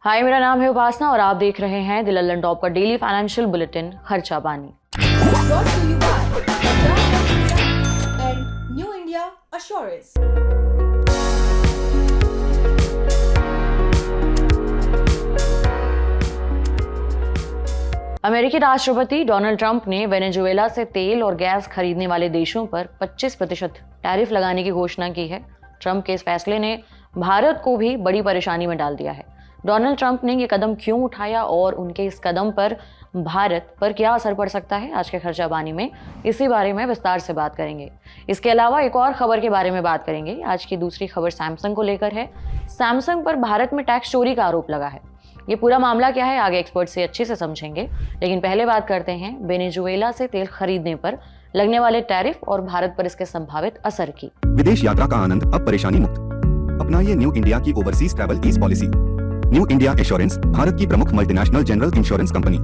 हाय, मेरा नाम है उपासना और आप देख रहे हैं द लंदन टॉप का डेली फाइनेंशियल बुलेटिन खर्चा पानी। Brought to you by and New India Assurance. अमेरिकी राष्ट्रपति डोनाल्ड ट्रंप ने वेनेजुएला से तेल और गैस खरीदने वाले देशों पर 25% टैरिफ लगाने की घोषणा की है। ट्रंप के इस फैसले ने भारत को भी बड़ी परेशानी में डाल दिया है। डोनाल्ड ट्रंप ने ये कदम क्यों उठाया और उनके इस कदम पर भारत पर क्या असर पड़ सकता है, आज के खर्चा पानी में इसी बारे में विस्तार से बात करेंगे। इसके अलावा एक और खबर के बारे में बात करेंगे। आज की दूसरी खबर सैमसंग को लेकर है। सैमसंग पर भारत में टैक्स चोरी का आरोप लगा है। ये पूरा मामला क्या है, आगे एक्सपर्ट से अच्छे से समझेंगे, लेकिन पहले बात करते हैं वेनेजुएला से तेल खरीदने पर लगने वाले टैरिफ और भारत पर इसके संभावित असर की। विदेश यात्रा का आनंद अब परेशानी मुक्त। अपनाइए न्यू इंडिया की overseas travel ease policy. New India assurance Bharat की प्रमुख मल्टीनेशनल जनरल इंश्योरेंस कंपनी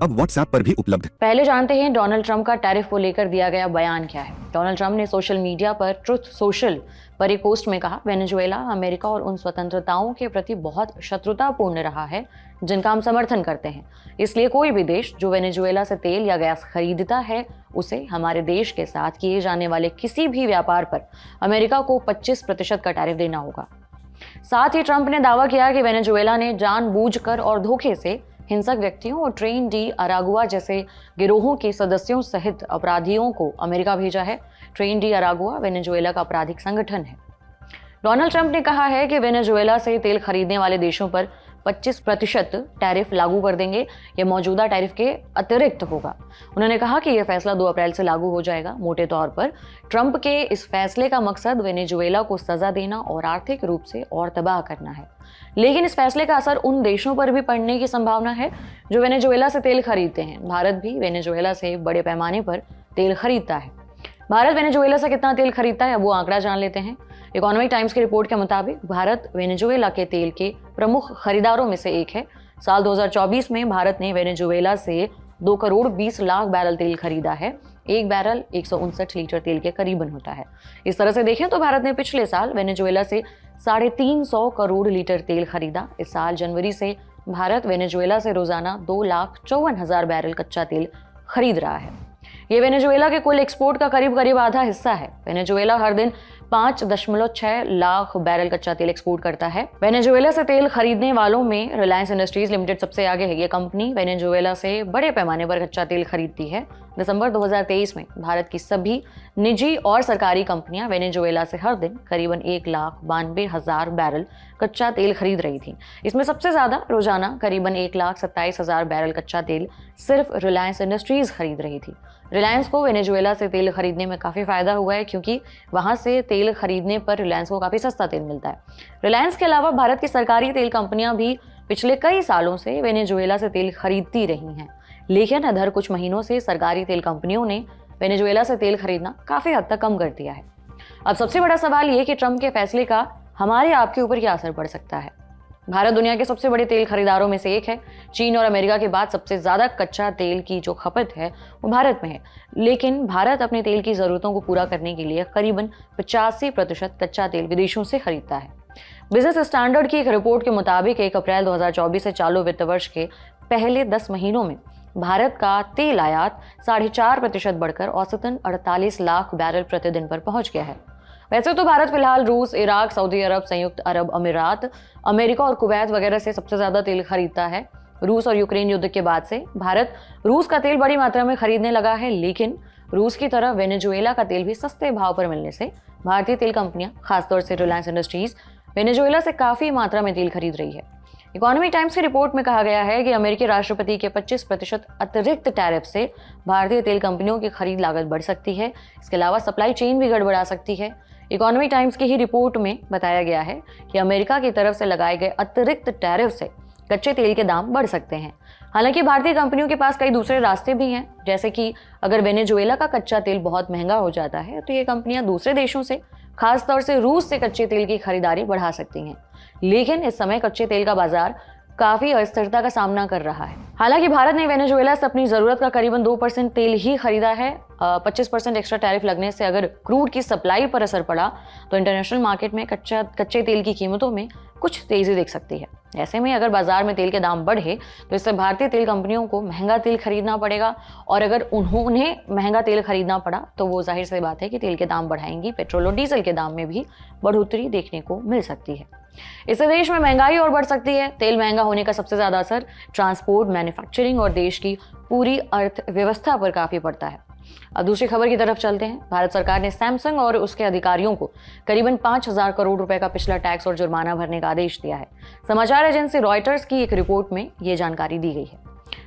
अब व्हाट्सएप पर भी उपलब्ध। पहले जानते हैं डोनाल्ड ट्रंप का टैरिफ को लेकर दिया गया बयान क्या है। डोनाल्ड ट्रंप ने सोशल मीडिया पर ट्रुथ सोशल पर एक पोस्ट में कहा, वेनेजुएला अमेरिका और उन स्वतंत्रताओं के प्रति बहुत शत्रुतापूर्ण रहा है जिनका हम समर्थन करते हैं। इसलिए कोई भी देश जो वेनेजुएला से तेल या गैस खरीदता है उसे हमारे देश के साथ किए जाने वाले किसी भी व्यापार पर अमेरिका को 25% का टैरिफ देना होगा। साथ ही ट्रंप ने दावा किया कि वेनेजुएला ने जानबूझकर और धोखे से हिंसक व्यक्तियों और ट्रेन डी अरागुआ जैसे गिरोहों के सदस्यों सहित अपराधियों को अमेरिका भेजा है। ट्रेन डी अरागुआ वेनेजुएला का आपराधिक संगठन है। डोनाल्ड ट्रंप ने कहा है कि वेनेजुएला से तेल खरीदने वाले देशों पर 25% टैरिफ लागू कर देंगे। यह मौजूदा टैरिफ के अतिरिक्त होगा। उन्होंने कहा कि यह फैसला 2 अप्रैल से लागू हो जाएगा। मोटे तौर पर ट्रंप के इस फैसले का मकसद वेनेजुएला को सजा देना और आर्थिक रूप से और तबाह करना है। लेकिन इस फैसले का असर उन देशों पर भी पड़ने की संभावना है जो वेनेजुएला से तेल खरीदते हैं। भारत भी वेनेजुएला से बड़े पैमाने पर तेल खरीदता है। भारत वेनेजुएला से कितना तेल खरीदता है, अब वो आंकड़ा जान लेते हैं। इकोनॉमिक टाइम्स की रिपोर्ट के मुताबिक भारत वेनेजुएला के तेल के प्रमुख खरीदारों में से एक है। साल 2024 में भारत ने वेनेजुएला से 2 करोड़ 20 लाख बैरल तेल खरीदा है। एक बैरल 159 लीटर तेल के करीबन होता है। इस तरह से देखें तो भारत ने पिछले साल वेनेजुएला से 350 करोड़ लीटर तेल खरीदा। इस साल जनवरी से भारत वेनेजुएला से रोजाना 2,54,000 बैरल कच्चा तेल खरीद रहा है। ये वेनेजुएला के कुल एक्सपोर्ट का करीब आधा हिस्सा है। वेनेजुएला हर दिन 5.6 लाख बैरल कच्चा तेल एक्सपोर्ट करता है। वेनेजुएला से तेल खरीदने वालों में रिलायंस इंडस्ट्रीज लिमिटेड सबसे आगे है। ये कंपनी वेनेजुएला से बड़े पैमाने पर कच्चा तेल खरीदती है। दिसंबर 2023 में भारत की सभी निजी और सरकारी कंपनियां वेनेजुएला से हर दिन करीबन 1,92,000 बैरल कच्चा तेल खरीद रही थी। इसमें सबसे ज्यादा रोजाना करीबन 1,27,000 बैरल कच्चा तेल सिर्फ रिलायंस इंडस्ट्रीज खरीद रही थी। रिलायंस को वेनेजुएला से तेल खरीदने में काफ़ी फायदा हुआ है क्योंकि वहाँ से तेल खरीदने पर रिलायंस को काफ़ी सस्ता तेल मिलता है। रिलायंस के अलावा भारत की सरकारी तेल कंपनियां भी पिछले कई सालों से वेनेजुएला से तेल खरीदती रही हैं, लेकिन इधर कुछ महीनों से सरकारी तेल कंपनियों ने वेनेजुएला से तेल खरीदना काफ़ी हद तक कम कर दिया है। अब सबसे बड़ा सवाल ये कि ट्रंप के फैसले का हमारे आपके ऊपर क्या असर पड़ सकता है। भारत दुनिया के सबसे बड़े तेल खरीदारों में से एक है। चीन और अमेरिका के बाद सबसे ज़्यादा कच्चा तेल की जो खपत है वो भारत में है, लेकिन भारत अपने तेल की ज़रूरतों को पूरा करने के लिए करीबन 85% कच्चा तेल विदेशों से खरीदता है। बिजनेस स्टैंडर्ड की एक रिपोर्ट के मुताबिक 1 अप्रैल 2024 से चालू वित्त वर्ष के पहले 10 महीनों में भारत का तेल आयात 4.5% बढ़कर औसतन 48 लाख बैरल प्रतिदिन पर पहुंच गया है। वैसे तो भारत फिलहाल रूस, इराक, सऊदी अरब, संयुक्त अरब अमीरात, अमेरिका और कुवैत वगैरह से सबसे ज़्यादा तेल खरीदता है। रूस और यूक्रेन युद्ध के बाद से भारत रूस का तेल बड़ी मात्रा में खरीदने लगा है, लेकिन रूस की तरह वेनेजुएला का तेल भी सस्ते भाव पर मिलने से भारतीय तेल कंपनियां, खासतौर से रिलायंस इंडस्ट्रीज, वेनेजुएला से काफ़ी मात्रा में तेल खरीद रही है। इकोनॉमिक टाइम्स की रिपोर्ट में कहा गया है कि अमेरिकी राष्ट्रपति के 25% अतिरिक्त टैरिफ से भारतीय तेल कंपनियों की खरीद लागत बढ़ सकती है। इसके अलावा सप्लाई चेन भी गड़बड़ा सकती है। इकोनॉमिक टाइम्स की ही रिपोर्ट में बताया गया है कि अमेरिका की तरफ से लगाए गए अतिरिक्त टैरिफ से कच्चे तेल के दाम बढ़ सकते हैं। हालांकि भारतीय कंपनियों के पास कई दूसरे रास्ते भी हैं, जैसे कि अगर वेनेजुएला का कच्चा तेल बहुत महंगा हो जाता है तो ये कंपनियां दूसरे देशों से, खासतौर से रूस से कच्चे तेल की खरीदारी बढ़ा सकती हैं। लेकिन इस समय कच्चे तेल का बाजार काफ़ी अस्थिरता का सामना कर रहा है। हालांकि भारत ने वेनेजुएला से अपनी जरूरत का करीबन 2% तेल ही खरीदा है। 25% एक्स्ट्रा टैरिफ लगने से अगर क्रूड की सप्लाई पर असर पड़ा तो इंटरनेशनल मार्केट में कच्चे तेल की कीमतों में कुछ तेजी दिख सकती है। ऐसे में अगर बाजार में तेल के दाम बढ़े तो इससे भारतीय तेल कंपनियों को महंगा तेल खरीदना पड़ेगा, और अगर उन्हें महंगा तेल खरीदना पड़ा तो वो जाहिर सी बात है कि तेल के दाम बढ़ाएंगी। पेट्रोल और डीजल के दाम में भी बढ़ोतरी देखने को मिल सकती है। इससे देश में महंगाई और बढ़ सकती है। तेल महंगा होने का सबसे ज्यादा असर ट्रांसपोर्ट, मैन्युफैक्चरिंग और देश की पूरी अर्थव्यवस्था पर काफी पड़ता है। अब दूसरी खबर की तरफ चलते हैं। भारत सरकार ने सैमसंग और उसके अधिकारियों को करीबन 5,000 करोड़ रुपए का पिछला टैक्स और जुर्माना भरने का आदेश दिया है। समाचार एजेंसी रॉयटर्स की एक रिपोर्ट में ये जानकारी दी गई है।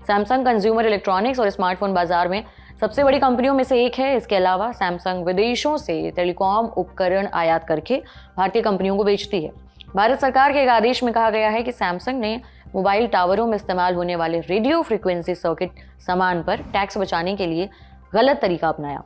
सैमसंग कंज्यूमर इलेक्ट्रॉनिक्स और स्मार्टफोन बाजार में सबसे बड़ी कंपनियों में से एक है। इसके अलावा सैमसंग विदेशों से टेलीकॉम उपकरण आयात करके भारतीय कंपनियों को बेचती है। भारत सरकार के एक आदेश में कहा गया है कि सैमसंग ने मोबाइल टावरों में इस्तेमाल होने वाले रेडियो फ्रीक्वेंसी सर्किट सामान पर टैक्स बचाने के लिए गलत तरीका अपनाया।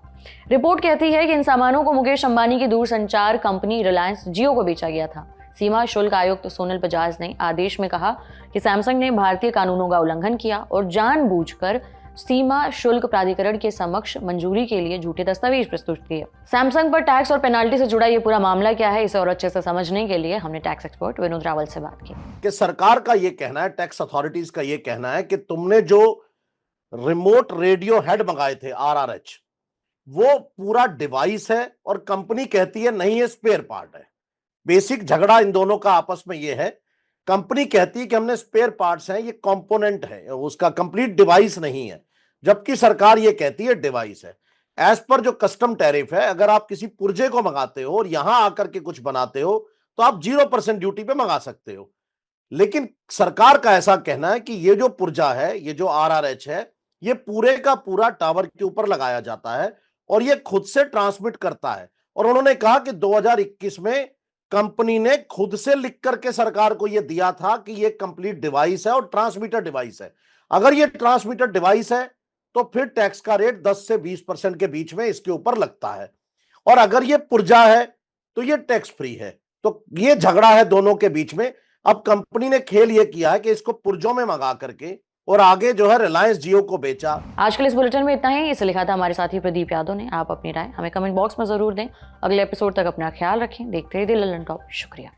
रिपोर्ट कहती है कि इन सामानों को मुकेश अंबानी की दूरसंचार कंपनी रिलायंस जियो को बेचा गया था। सीमा शुल्क आयुक्त सोनल बजाज ने आदेश में कहा कि सैमसंग ने भारतीय कानूनों का उल्लंघन किया और जानबूझकर सीमा शुल्क प्राधिकरण के समक्ष मंजूरी के लिए झूठे दस्तावेज प्रस्तुत किए। सैमसंग पर टैक्स और पेनाल्टी से जुड़ा ये पूरा मामला क्या है, इसे और अच्छे से समझने के लिए हमने टैक्स एक्सपर्ट विनोद रावल से बात की। कि सरकार का ये कहना है, टैक्स अथॉरिटीज का ये कहना है कि तुमने जो रिमोट रेडियो हेड मंगाए थे RRH, वो पूरा डिवाइस है और कंपनी कहती है नहीं, ये स्पेयर पार्ट है। बेसिक झगड़ा इन दोनों का आपस में ये है। कंपनी कहती है कि हमने स्पेयर पार्ट्स हैं, ये कंपोनेंट है, उसका कंप्लीट डिवाइस नहीं है, जबकि सरकार ये कहती है डिवाइस है। एज पर जो कस्टम टैरिफ है, अगर आप किसी पुर्जे को मंगाते हो और यहां आकर के कुछ बनाते हो तो आप 0% ड्यूटी पे मंगा सकते हो। लेकिन सरकार का ऐसा कहना है कि ये जो पुर्जा है, ये जो RRH है, ये पूरे का पूरा टावर के ऊपर लगाया जाता है और ये खुद से ट्रांसमिट करता है। और उन्होंने कहा कि 2021 में कंपनी ने खुद से लिख करके सरकार को यह दिया था कि ये कंप्लीट डिवाइस है और ट्रांसमीटर डिवाइस है। अगर ये ट्रांसमीटर डिवाइस है तो फिर टैक्स का रेट 10 से 20% के बीच में इसके ऊपर लगता है, और अगर ये पुर्जा है तो ये टैक्स फ्री है। तो ये झगड़ा है दोनों के बीच में। अब कंपनी ने खेल ये किया है कि इसको पुर्जों में मंगा करके और आगे जो है रिलायंस जियो को बेचा। आजकल इस बुलेटिन में इतना ही। इसे लिखा था हमारे साथी प्रदीप यादव ने। आप अपनी राय हमें कमेंट बॉक्स में जरूर दें। अगले एपिसोड तक अपना ख्याल रखें। देखते रहिए ललन टॉप। शुक्रिया।